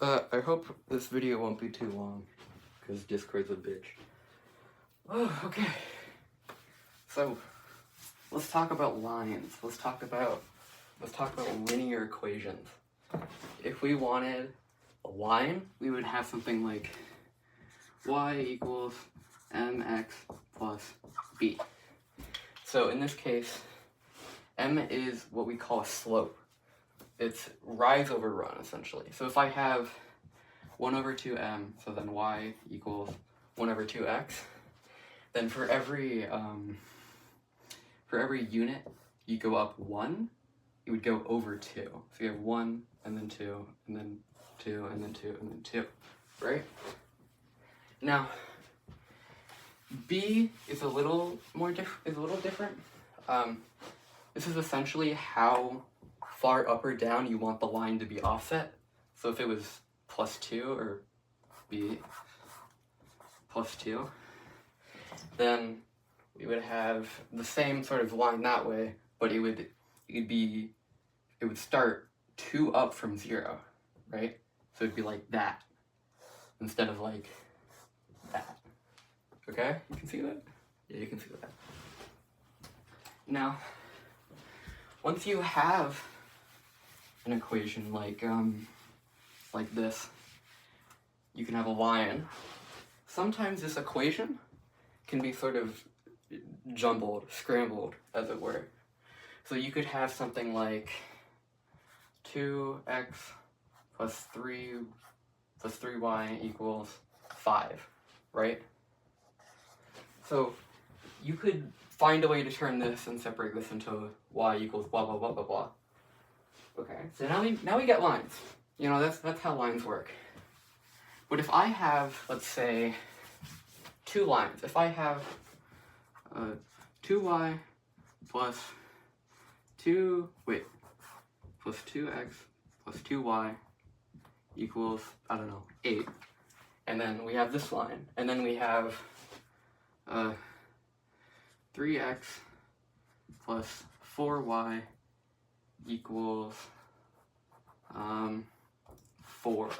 I hope this video won't be too long, because Discord's a bitch. Oh, okay. So, let's talk about lines. Let's talk about linear equations. If we wanted a line, we would have something like y equals mx plus b. So in this case, m is what we call a slope. It's rise over run, essentially. So if I have 1 over 2m, so then y equals 1 over 2x, then for every unit you go up 1, you would go over 2. So you have 1, and then 2, and then 2, and then 2, and then 2, right? Now, b is a little different. This is essentially how far up or down you want the line to be offset. So if it was plus 2 or b plus 2, then we would have the same sort of line that way, but it would start 2 up from 0, right? So it'd be like that instead of like that. Okay? You can see that? Yeah, you can see that. Now, once you have an equation like this, you can have a line. Sometimes this equation can be sort of jumbled, scrambled, as it were. So you could have something like 2x plus 3y equals 5, right? So you could find a way to turn this and separate this into y equals blah blah blah blah blah. Okay, so now we get lines. You know, that's how lines work. But if I have, let's say, 2 lines, if I have 2y plus 2x plus 2y equals, I don't know, 8, and then we have this line, and then we have 3x plus 4y equals 4.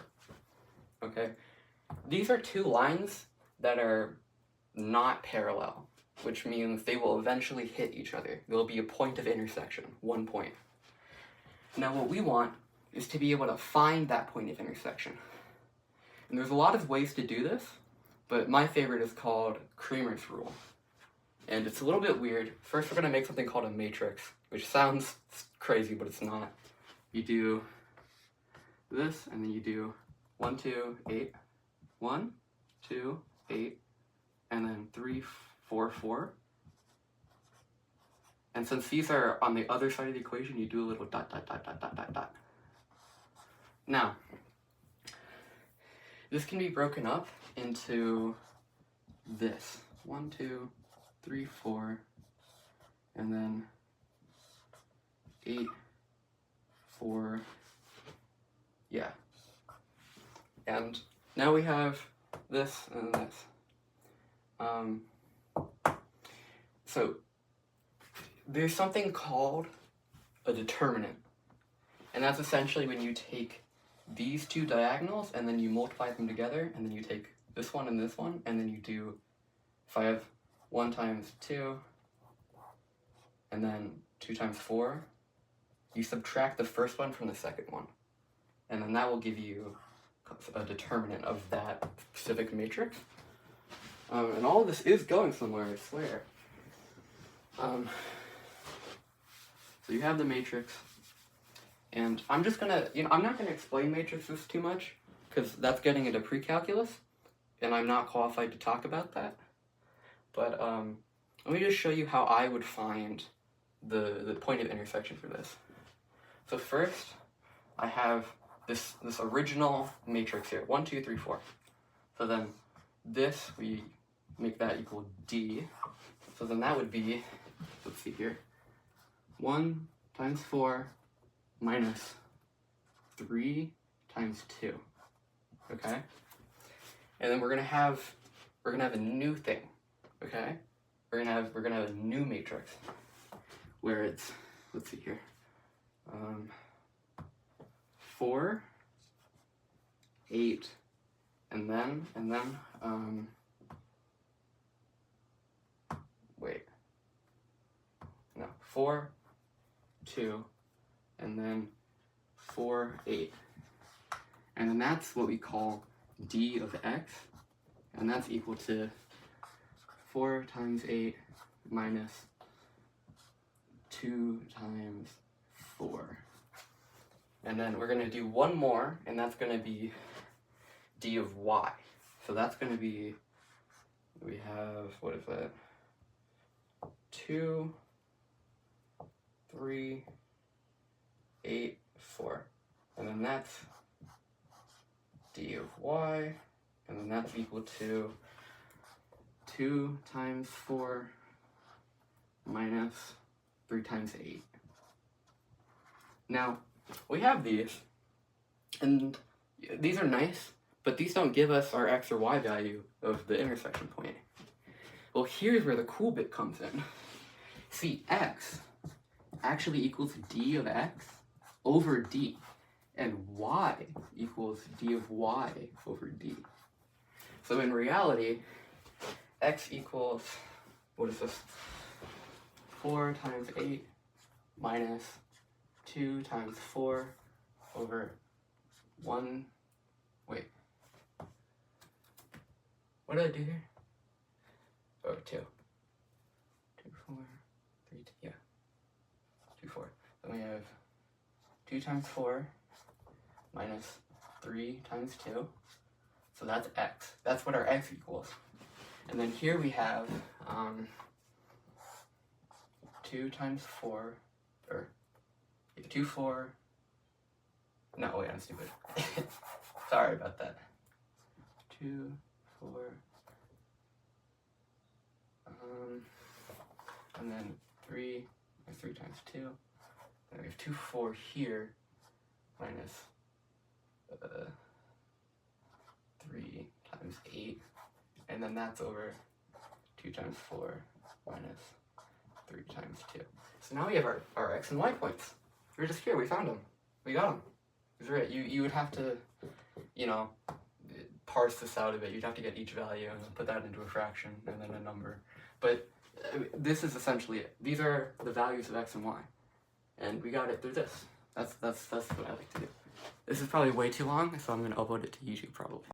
Okay? These are 2 lines that are not parallel, which means they will eventually hit each other. There will be a point of intersection, 1 point. Now what we want is to be able to find that point of intersection. And there's a lot of ways to do this, but my favorite is called Cramers Rule. And it's a little bit weird. First, we're going to make something called a matrix, which sounds crazy, but it's not. You do this, and then you do 1, 2, 8, 1, 2, 8, and then 3, 4, 4. And since these are on the other side of the equation, you do a little dot, dot, dot, dot, dot, dot, dot. Now, this can be broken up into this. 1, 2, 3, 4, and then 8, 4, yeah. And now we have this and this. So there's something called a determinant, and that's essentially when you take these 2 diagonals and then you multiply them together, and then you take this one, and then you do, if I have 1 times 2, and then 2 times 4, you subtract the first one from the second one, and then that will give you a determinant of that specific matrix. And all of this is going somewhere, I swear. So you have the matrix, and I'm just gonna, I'm not gonna explain matrices too much, because that's getting into pre-calculus, and I'm not qualified to talk about that. But let me just show you how I would find the point of intersection for this. So first, I have this original matrix here, 1, 2, 3, 4. So then this, we make that equal D. So then that would be, let's see here, 1 times 4 minus 3 times 2. Okay? And then we're gonna have a new thing. Okay? We're gonna have a new matrix where it's, let's see here, 4 8, and then, wait, no, 4, 2, and then 4, 8. And then that's what we call d of x, and that's equal to 4 times 8 minus 2 times 4. And then we're going to do one more, and that's going to be d of y. So that's going to be, we have, what is that? 2, 3, 8, 4. And then that's d of y, and then that's equal to 2 times 4 minus 3 times 8. Now, we have these, and these are nice, but these don't give us our x or y value of the intersection point. Well, here's where the cool bit comes in. See, x actually equals d of x over d, and y equals d of y over d. So in reality, x equals, what is this? 4 times 8 minus 2 times 4 over 1, wait. What did I do here? Oh, 2. 2, 4, 3, 2, yeah. 2, 4. Then we have 2 times 4 minus 3 times 2. So that's x. That's what our x equals. And then here we have 2 times 4, or 2, 4. No, wait, I'm stupid. Sorry about that. 2, 4. And then 3 times 2. And we have 2, 4 here minus 3 times 8. And then that's over 2 times 4 minus 3 times 2. So now we have our x and y points. We're just here, we found them. We got them. It's right. You would have to, you know, parse this out a bit. You'd have to get each value and put that into a fraction and then a number. But this is essentially it. These are the values of x and y. And we got it through this. That's what I like to do. This is probably way too long, so I'm going to upload it to YouTube probably.